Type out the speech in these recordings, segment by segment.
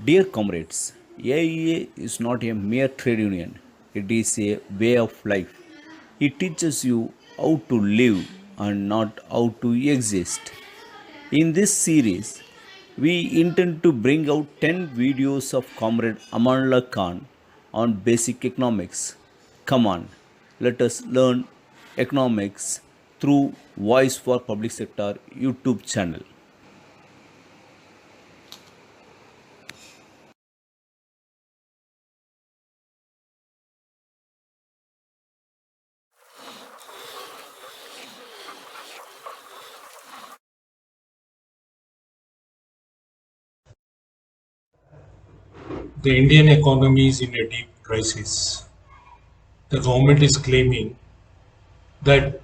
Dear comrades, AIEA is not a mere trade union, it is a way of life. It teaches you how to live and not how to exist. In this series, we intend to bring out 10 videos of Comrade Amanullah Khan on basic economics. Come on, let us learn economics through Voice for Public Sector YouTube channel. The Indian economy is in a deep crisis. The government is claiming that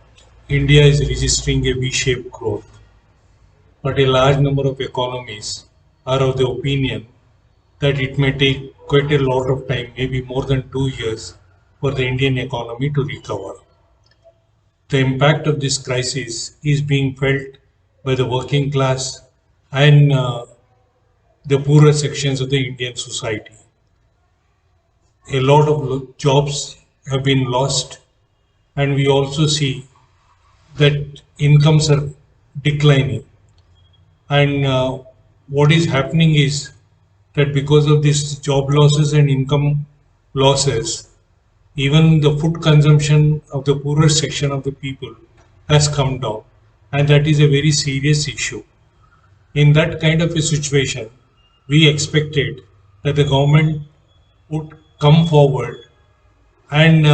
India is registering a V-shaped growth, but a large number of economists are of the opinion that it may take quite a lot of time, maybe more than 2 years, for the Indian economy to recover. The impact of this crisis is being felt by the working class and the poorer sections of the Indian society. A lot of jobs have been lost, and we also see that incomes are declining. And what is happening is that because of these job losses and income losses, even the food consumption of the poorer section of the people has come down, and that is a very serious issue. In that kind of a situation, we expected that the government would come forward and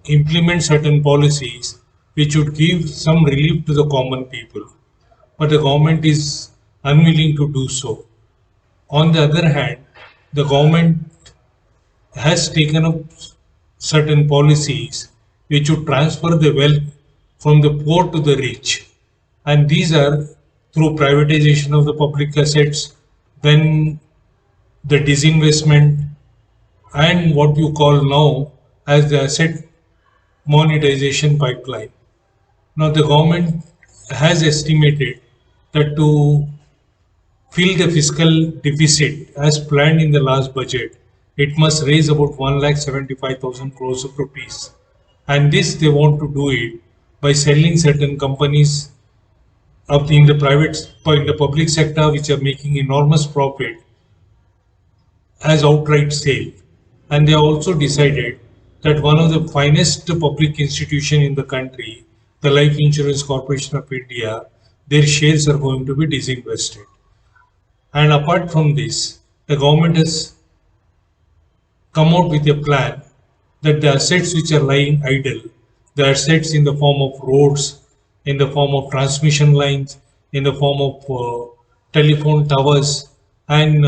implement certain policies which would give some relief to the common people. But the government is unwilling to do so. On the other hand, the government has taken up certain policies which would transfer the wealth from the poor to the rich. And these are through privatization of the public assets, then the disinvestment, and what you call now as the asset monetization pipeline. Now, the government has estimated that to fill the fiscal deficit as planned in the last budget, it must raise about 1,75,000 crores of rupees. And this they want to do it by selling certain companies up in the private, in the public sector, which are making enormous profit as outright sale. And they also decided that one of the finest public institution in the country, the Life Insurance Corporation of India, their shares are going to be disinvested. And apart from this, the government has come out with a plan that the assets which are lying idle, the assets in the form of roads, in the form of transmission lines, in the form of telephone towers and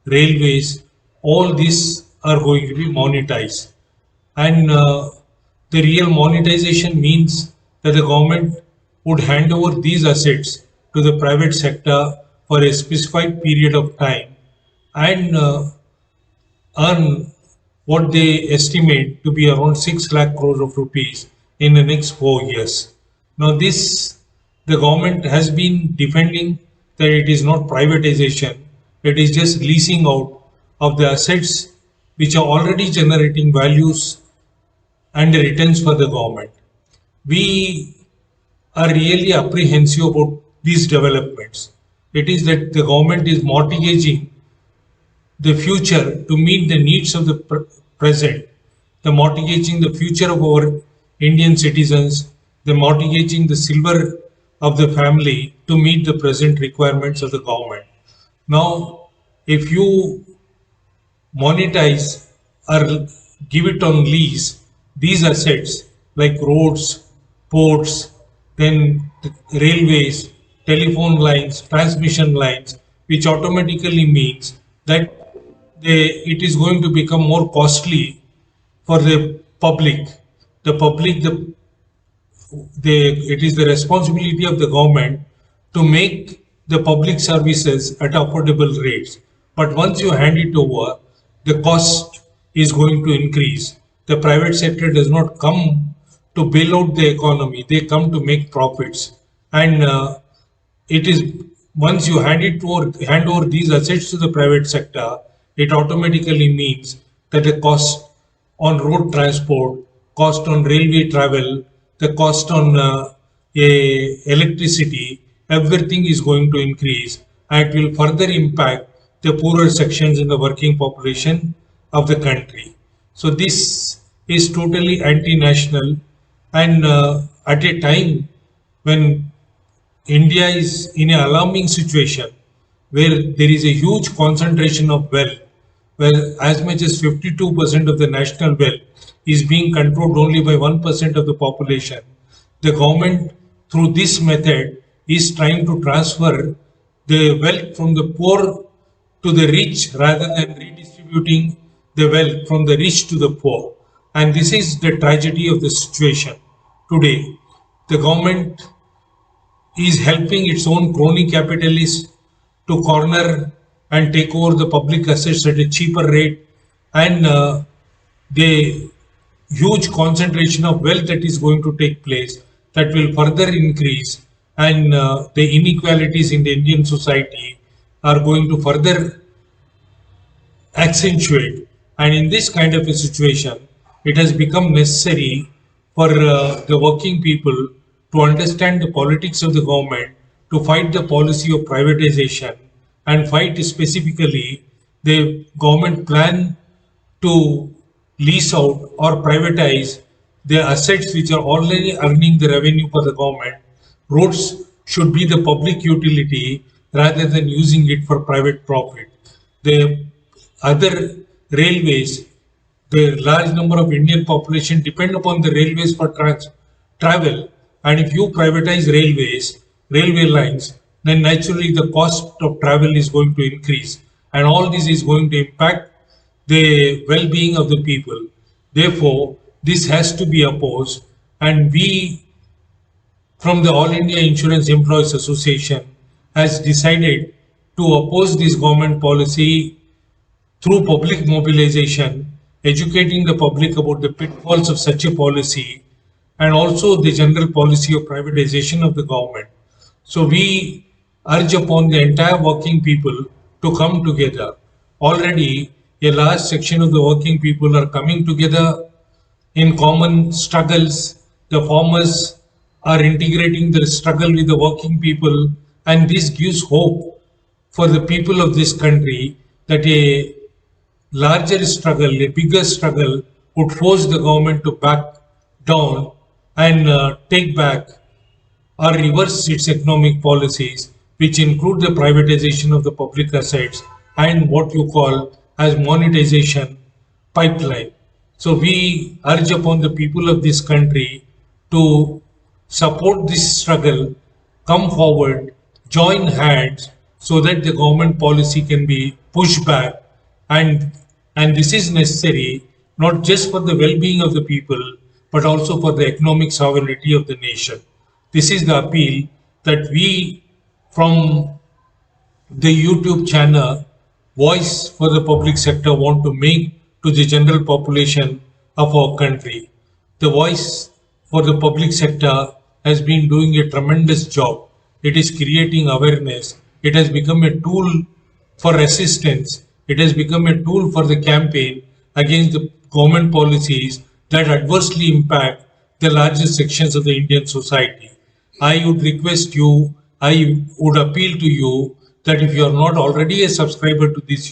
railways, all these are going to be monetized. And the real monetization means that the government would hand over these assets to the private sector for a specified period of time and earn what they estimate to be around 6 lakh crores of rupees in the next 4 years. Now, this the government has been defending that it is not privatization, it is just leasing out of the assets which are already generating values and returns for the government. We are really apprehensive about these developments. It is that the government is mortgaging the future to meet the needs of the present, the mortgaging the future of our Indian citizens, the mortgaging the silver of the family to meet the present requirements of the government. Now, if you monetize or give it on lease these assets like roads, ports, then railways, telephone lines, transmission lines, which automatically means that it is going to become more costly for the public. The public, it is the responsibility of the government to make the public services at affordable rates. But once you hand it over, the cost is going to increase. The private sector does not come to bail out the economy, they come to make profits. And it is once you hand over these assets to the private sector, it automatically means that the cost on road transport, cost on railway travel, the cost on electricity, everything is going to increase, and it will further impact the poorer sections in the working population of the country. So this is totally anti-national, and at a time when India is in an alarming situation where there is a huge concentration of wealth, where as much as 52% of the national wealth is being controlled only by 1% of the population. The government, through this method, is trying to transfer the wealth from the poor to the rich rather than redistributing the wealth from the rich to the poor. And this is the tragedy of the situation today. The government is helping its own crony capitalists to corner and take over the public assets at a cheaper rate, and the huge concentration of wealth that is going to take place that will further increase, and the inequalities in the Indian society are going to further accentuate. And in this kind of a situation, it has become necessary for the working people to understand the politics of the government, to fight the policy of privatization, and fight specifically the government plan to lease out or privatize the assets which are already earning the revenue for the government. Roads should be the public utility rather than using it for private profit. The other railways, the large number of Indian population depend upon the railways for travel. And if you privatize railways, railway lines, then naturally the cost of travel is going to increase. And all this is going to impact the well-being of the people. Therefore, this has to be opposed, and we from the All India Insurance Employees Association has decided to oppose this government policy through public mobilization, educating the public about the pitfalls of such a policy, and also the general policy of privatization of the government. So we urge upon the entire working people to come together. Already, a large section of the working people are coming together in common struggles. The farmers are integrating their struggle with the working people, and this gives hope for the people of this country that a larger struggle, a bigger struggle, would force the government to back down and take back or reverse its economic policies, which include the privatization of the public assets and what you call as monetization pipeline. So we urge upon the people of this country to support this struggle, come forward, join hands so that the government policy can be pushed back, and this is necessary not just for the well-being of the people but also for the economic sovereignty of the nation. This is the appeal that we from the YouTube channel Voice for the Public Sector want to make to the general population of our country. The Voice for the Public Sector has been doing a tremendous job. It is creating awareness. It has become a tool for resistance. It has become a tool for the campaign against the government policies that adversely impact the largest sections of the Indian society. I would request you, I would appeal to you that if you are not already a subscriber to this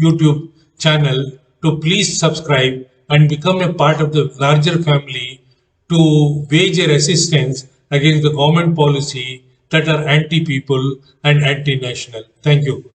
YouTube channel, to please subscribe and become a part of the larger family to wage a resistance against the government policy that are anti-people and anti-national. Thank you.